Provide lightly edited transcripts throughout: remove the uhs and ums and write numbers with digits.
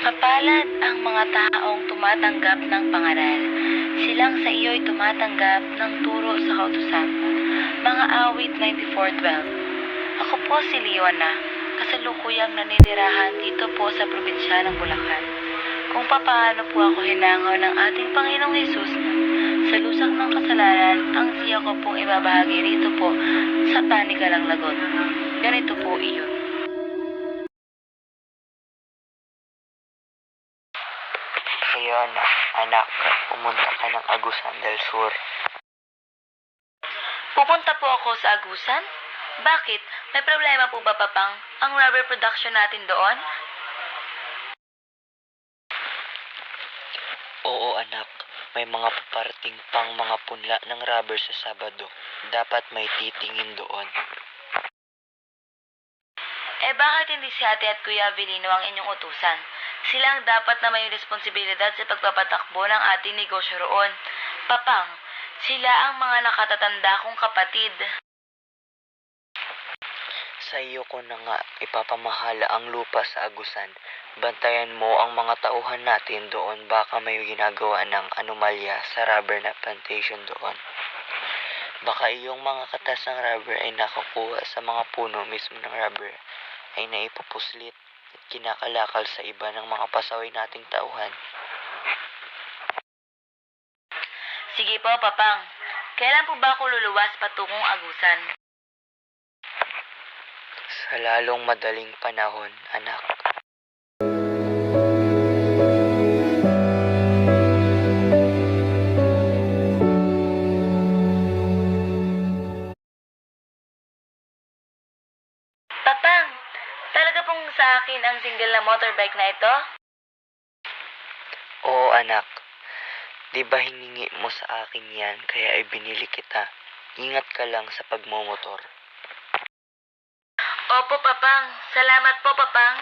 Mapalad ang mga taong tumatanggap ng pangaral. Silang sa iyo'y tumatanggap ng turo sa kautusan. Mga awit 94:12. Ako po si Leona, kasalukuyang naninirahan dito po sa probinsya ng Bulacan. Kung papaano po ako hinangaw ng ating Panginoong Hesus sa lusak ng kasalanan, ang siya ko pong ibabahagi rito po sa Panikalang Lagot. Ganito po iyon. Ngayon, anak, pumunta ka ng Agusan del Sur. Pupunta po ako sa Agusan? Bakit? May problema po ba, Papang? Ang rubber production natin doon? Oo, anak. May mga paparating pang mga punla ng rubber sa Sabado. Dapat may titingin doon. Bakit hindi si Ate at Kuya Avelino ang inyong utusan? Sila ang dapat na may responsibilidad sa pagpapatakbo ng ating negosyo roon. Papang, sila ang mga nakatatanda kong kapatid. Sa iyo ko na nga ipapamahala ang lupa sa Agusan. Bantayan mo ang mga tauhan natin doon, baka may ginagawa ng anomalya sa rubber na plantation doon. Baka iyong mga katas ng rubber ay nakakuha sa mga puno mismo ng rubber ay naipupuslit at kinakalakal sa iba ng mga pasaway nating tauhan. Sige po, Papang. Kailan po ba ako luluwas patungong Agusan? Sa lalong madaling panahon, anak. Papang, talaga pong sa akin ang single na motorbike na ito? Oo, anak. Di ba hiningi mo sa akin yan kaya ibinili kita? Ingat ka lang sa pagmomotor. Opo, Papang. Salamat po, Papang.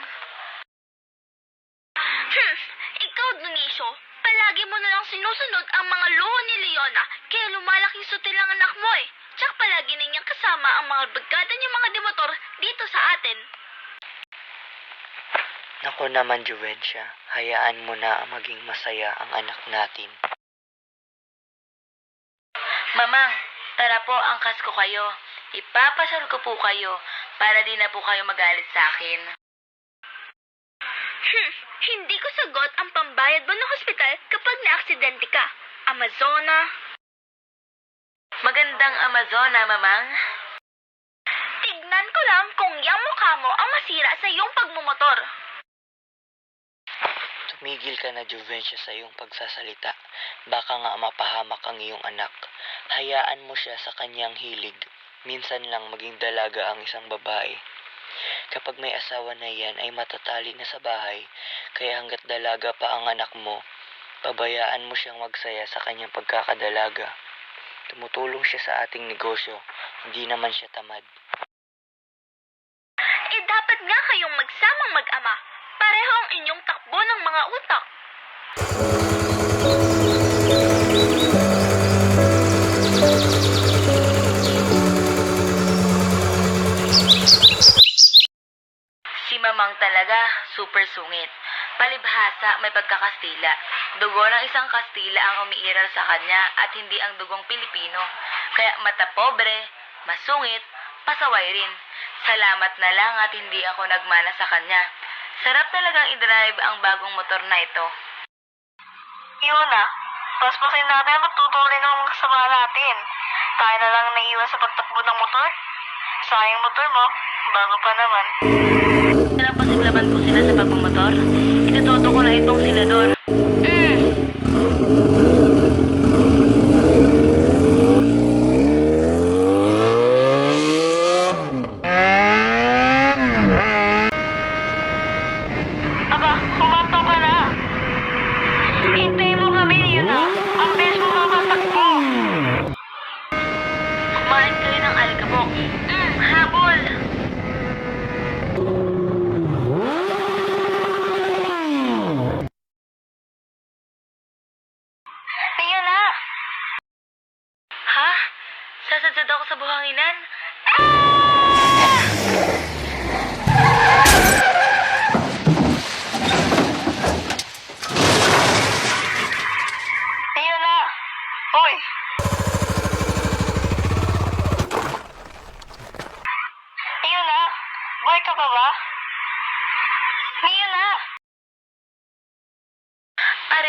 Ikaw, Dionisio, palagi mo na lang sinusunod ang mga luho ni Leona, kaya lumalaking sutil ang anak mo eh. Tsaka palagi na niyang kasama ang mga bagada niyang mga demotor dito sa atin. Naku naman, Juvencia, hayaan mo na maging masaya ang anak natin. Mamang, tara po, angkas ko kayo. Ipapasal ko po kayo para di na po kayo magalit sa akin. Hindi ko sagot ang pambayad mo ng hospital kapag naaksidente ka. Amazona. Magandang Amazona, Mamang. Tignan ko lang kung yung mukha mo ang masira sa iyong pagmumotor. Tumigil ka na, Juvencia, sa iyong pagsasalita. Baka nga mapahamak ang iyong anak. Hayaan mo siya sa kanyang hilig. Minsan lang maging dalaga ang isang babae. Kapag may asawa na yan ay matatali na sa bahay, kaya hanggat dalaga pa ang anak mo, pabayaan mo siyang magsaya sa kanyang pagkakadalaga. Tumutulong siya sa ating negosyo, hindi naman siya tamad. Dapat nga kayong magsamang mag-ama. Pareho ang inyong takbo ng mga utak. Si Mamang talaga, super sungit. Palibhasa, may pagkakastila. Dugo ng isang Kastila ang umiiral sa kanya at hindi ang dugong Pilipino. Kaya mata pobre, masungit, pasaway rin. Salamat na lang at hindi ako nagmana sa kanya. Sarap talagang i-drive ang bagong motor na ito. Yun na. Paspasin natin ang pagtutuloy ng kasama natin. Tayo na lang naiwan sa pagtakbo ng motor. Sayang motor mo. Bago pa naman. Ilang pasiklaban ko sila sa pagmumotor. Itutoto ko na itong senador. Aba, kumanto ka na. Hintayin mo kami, yun na. Ang bilis mo makatakbo. Kumain kayo ng alikabok. Habol! Ayun na. Ha? Sasadsad ako sa buhanginan?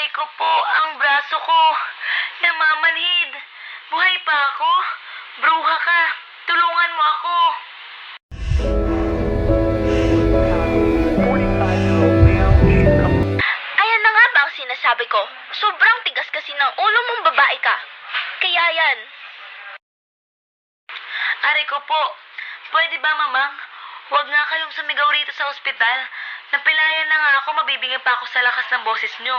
Aray ko po, ang braso ko. Namamanhid. Buhay pa ako? Bruha ka. Tulungan mo ako. Ayan na nga ba ang sinasabi ko? Sobrang tigas kasi ng ulo mong babae ka. Kaya yan. Aray ko po. Pwede ba, mamang? Huwag nga kayong sumigaw rito sa ospital. Napilayan na nga ako, mabibigay pa ako sa lakas ng boses nyo.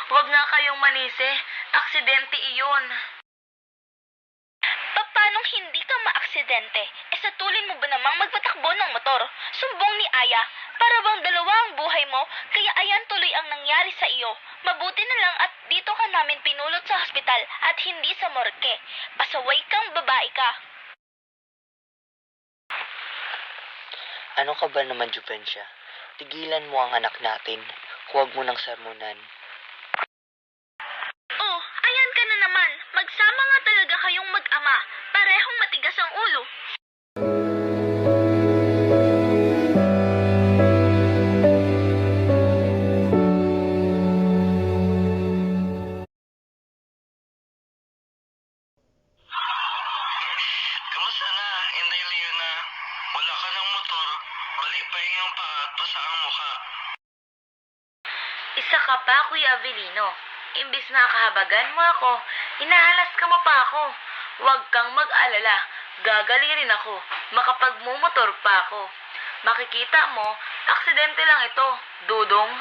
Huwag nga kayong manisi. Aksidente iyon. Paanong hindi ka maaksidente? Sa tulin mo ba namang magpatakbo ng motor? Sumbong ni Aya. Para bang dalawa ang buhay mo, kaya ayan tuloy ang nangyari sa iyo. Mabuti na lang at dito ka namin pinulot sa hospital at hindi sa morgue. Pasaway kang babae ka. Ano ka ba naman, Juvensya? Tigilan mo ang anak natin. Huwag mo nang sermonan. Oh, ayan ka na naman. Magsama nga talaga kayong mag-ama. Parehong matigas ang ulo. Kamusta na, Inday Leona? Wala ka ng motor, bali pa yung paa at basa ang mukha. Isa ka pa, Kuya Avelino. Imbis na kahabagan mo ako, inaalas ka mo pa ako. Huwag kang mag-alala. Gagaling rin ako. Makapagmumotor pa ako. Makikita mo, aksidente lang ito, Dudong.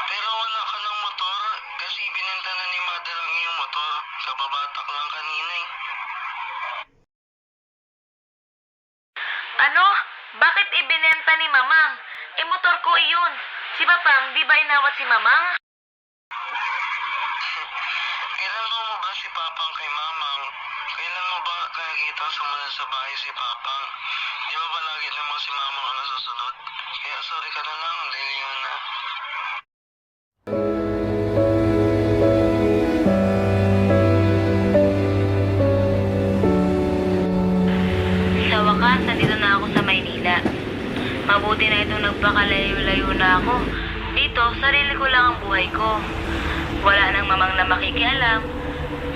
Pero wala ka ng motor kasi binenta na ni Mother ang iyong motor. Kababatak lang kanina eh. Ano? Bakit ibinenta ni Mamang? Motor ko iyon. Si Papang, di ba inawat si Mamang? Kailan mo ba si Papang kay Mamang? Kailan mo ba nakikita sumunod sa bahay si Papang? Di ba palagi namang si Mamang ang nasusunod? Kaya sorry ka na lang, Leona. Sa wakas, nandito na ako sa Maynila. Mabuti na itong nagpakalayo-layo na ako. Dito, sarili ko lang ang buhay ko. Wala nang mamang na makikialam.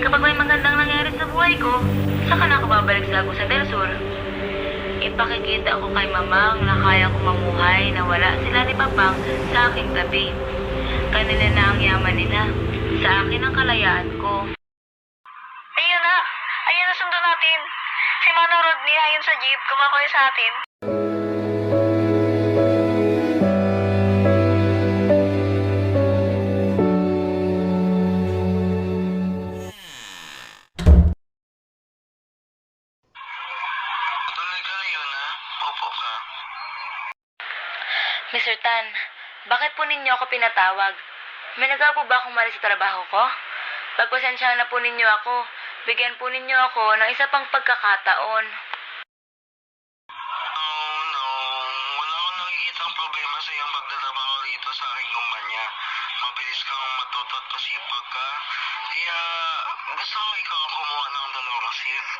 Kapag may magandang nangyari sa buhay ko, saka na ako babalik sa Agusa del Sur. Ipakikita ko kay mamang na kaya ko mamuhay na wala sila ni Papang sa aking tabi. Kanila na ang yaman nila. Sa akin ang kalayaan ko. Ayun na. Ayun na sundan natin. Si Manong Rodney ayun sa jeep. Kumakoy sa atin. Tuloy ka, Leona. Opo ka. Mr. Tan, bakit po ninyo ako pinatawag? May nagawa po ba akong mali sa trabaho ko? Pagpasensyahan na po ninyo ako. Bigyan po ninyo ako ng isa pang pagkakataon. Oh no, wala akong nakikitang problema sa iyong pagtatrabaho rito sa aking kumpanya. Mabilis kang matuto at masipag ka. Kaya gusto ko ikaw ang kumuha ng dalawang shift.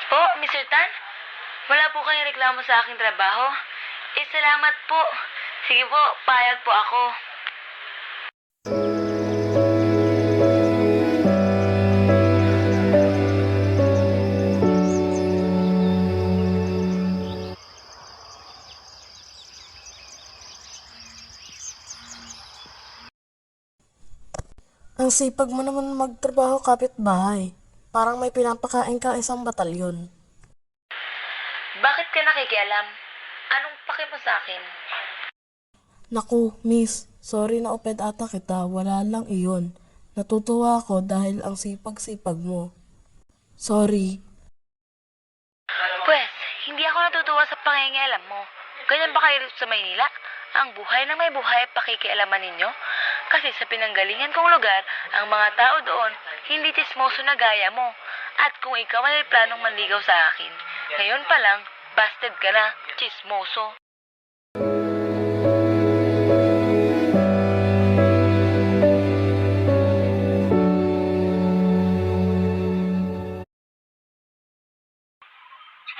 Po, Mr. Tan, wala po kayong reklamo sa aking trabaho. Salamat po. Sige po, payag po ako. Ang sipag mo naman magtrabaho kapitbahay. Parang may pinapakain kang isang batalyon. Bakit ka nakikialam? Anong paki mo sa akin? Naku, miss. Sorry na uped ata kita. Wala lang iyon. Natutuwa ako dahil ang sipag-sipag mo. Sorry. Pwes, hindi ako natutuwa sa pangingialam mo. Ganyan ba kayo sa Maynila? Ang buhay ng may buhay pakikialaman ninyo? Kasi sa pinanggalingan kong lugar, ang mga tao doon, hindi tismoso na gaya mo. At kung ikaw ay planong manligaw sa akin, ngayon pa lang, busted ka na, chismoso.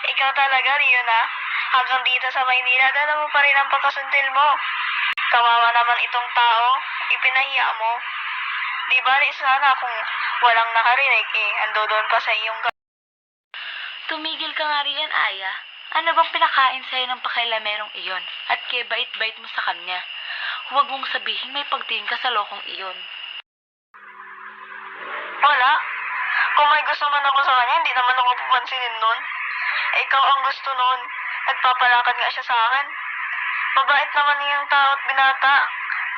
Ikaw talaga, Leona. Hanggang dito sa Maynila, dala mo pa rin ang pagkasuntil mo. Kawawa naman itong tao, ipinahiya mo. Di bali sana kung walang nakarinig ando doon pa sa iyong Tumigil ka nga riyan, Aya. Ano bang pinakain sa'yo ng pakailamerong iyon at kaya bait-bait mo sa kanya? Huwag mong sabihin may pagtingin ka sa lokong iyon. Wala. Kung may gusto man ako sa kanya, hindi naman ako papansinin nun. Ikaw ang gusto nun. Nagpapalakad nga siya sa akin. Mabait naman niyang tao at binata.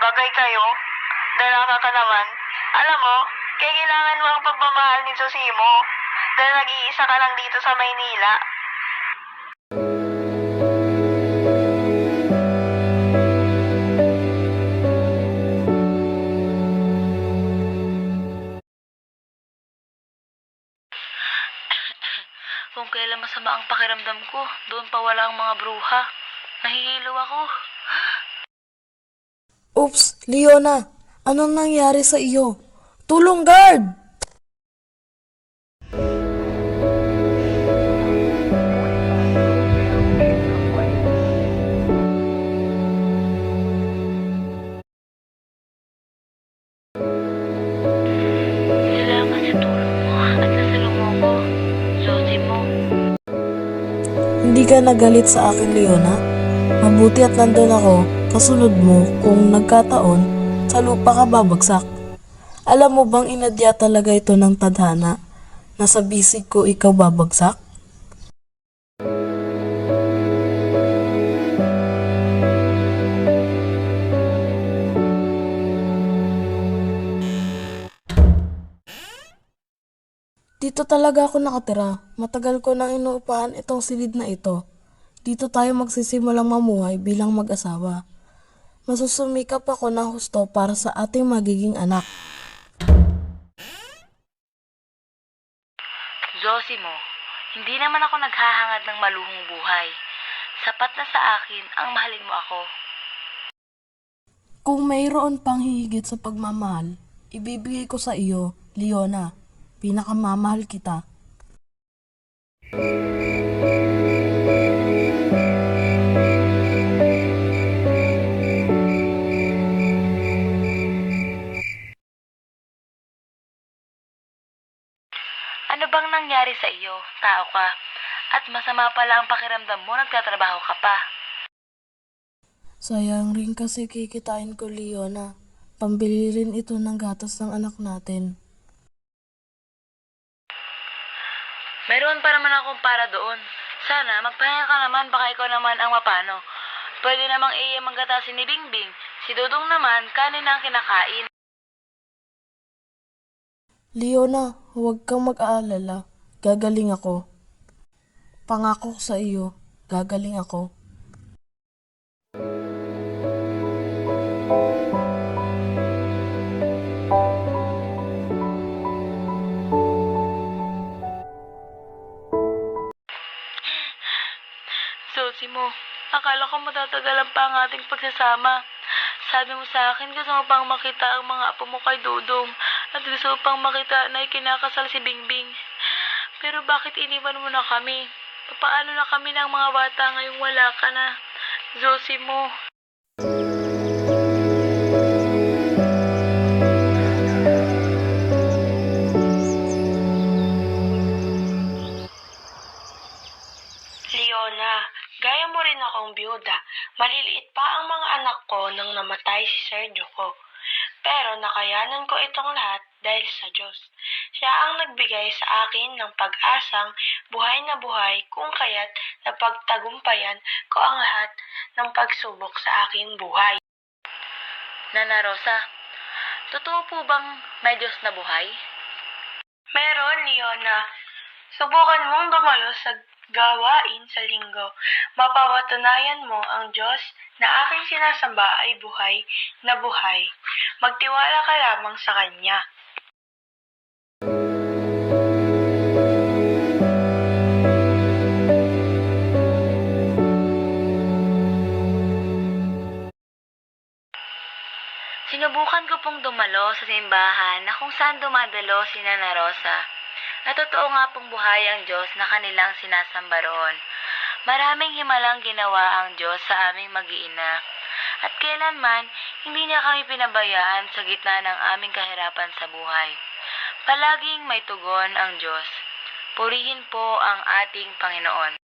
Bagay kayo. Dalaga ka naman. Alam mo, kailangan mo ang pagmamahal ni Josimo. Dahil nag-iisa ka lang dito sa Maynila. Kung kailan masama ang pakiramdam ko, doon pa wala ang mga bruha. Nahihilo ako. Oops, Leona, anong nangyari sa iyo? Tulong, guard! Salamat sa tulong mo at nasalong mo ko. Zosimo. Hindi ka nagalit sa akin, Leona? Mabuti at nandun ako, kasunod mo kung nagkataon, sa lupa ka babagsak. Alam mo bang inadya talaga ito ng tadhana na sa bisig ko ikaw babagsak? Dito talaga ako nakatira. Matagal ko nang inuupahan itong silid na ito. Dito tayo magsisimulang mamuhay bilang mag-asawa. Masusumikap ako ng husto para sa ating magiging anak. Zosimo, hindi naman ako naghahangad ng maluhong buhay. Sapat na sa akin ang mahalin mo ako. Kung mayroon pang hihigit sa pagmamahal, ibibigay ko sa iyo, Leona. Pinakamamahal kita. Ano bang nangyari sa iyo? Tao ka. At masama pala ang pakiramdam mo, nagtatrabaho ka pa. Sayang rin kasi kikitain ko, Leona. Pambili rin ito ng gatas ng anak natin. Meron pa naman akong para doon. Sana, magpahinga ka naman, baka ikaw naman ang mapano. Pwede namang iyamang gatasin ni Bingbing. Si Dudong naman, kanin ang kinakain. Leona, huwag kang mag-aalala. Gagaling ako. Pangako ko sa iyo, gagaling ako. Zosimo, akala ko matatagalan pa ang ating pagsasama. Sabi mo sa akin, gusto mo pang makita ang mga apo mo kay Dudong at gusto mo pang makita na ikinakasal si Bingbing. Pero bakit iniwan mo na kami? Paano na kami ng mga bata ngayong wala ka na? Zosimo. Leona, gaya mo rin akong byuda. Maliliit pa ang mga anak ko nang namatay si Sergio ko. Pero nakayanan ko itong lahat dahil sa Diyos. Siya ang nagbigay sa akin ng pag-asang buhay na buhay kung kaya't napagtagumpayan ko ang lahat ng pagsubok sa aking buhay. Nana Rosa, totoo po bang may Diyos na buhay? Meron, Leona. Subukan mong dumalo sa gawain sa linggo. Mapapatunayan mo ang Diyos na aking sinasamba ay buhay na buhay. Magtiwala ka lamang sa Kanya. Sinubukan ko pong dumalo sa simbahan na kung saan dumadalo si Nana Rosa. Na totoo nga pong buhay ang Diyos na kanilang sinasamba roon. Maraming himalang ginawa ang Diyos sa aming mag-iina. At kailanman, hindi niya kami pinabayaan sa gitna ng aming kahirapan sa buhay. Palaging may tugon ang Diyos. Purihin po ang ating Panginoon.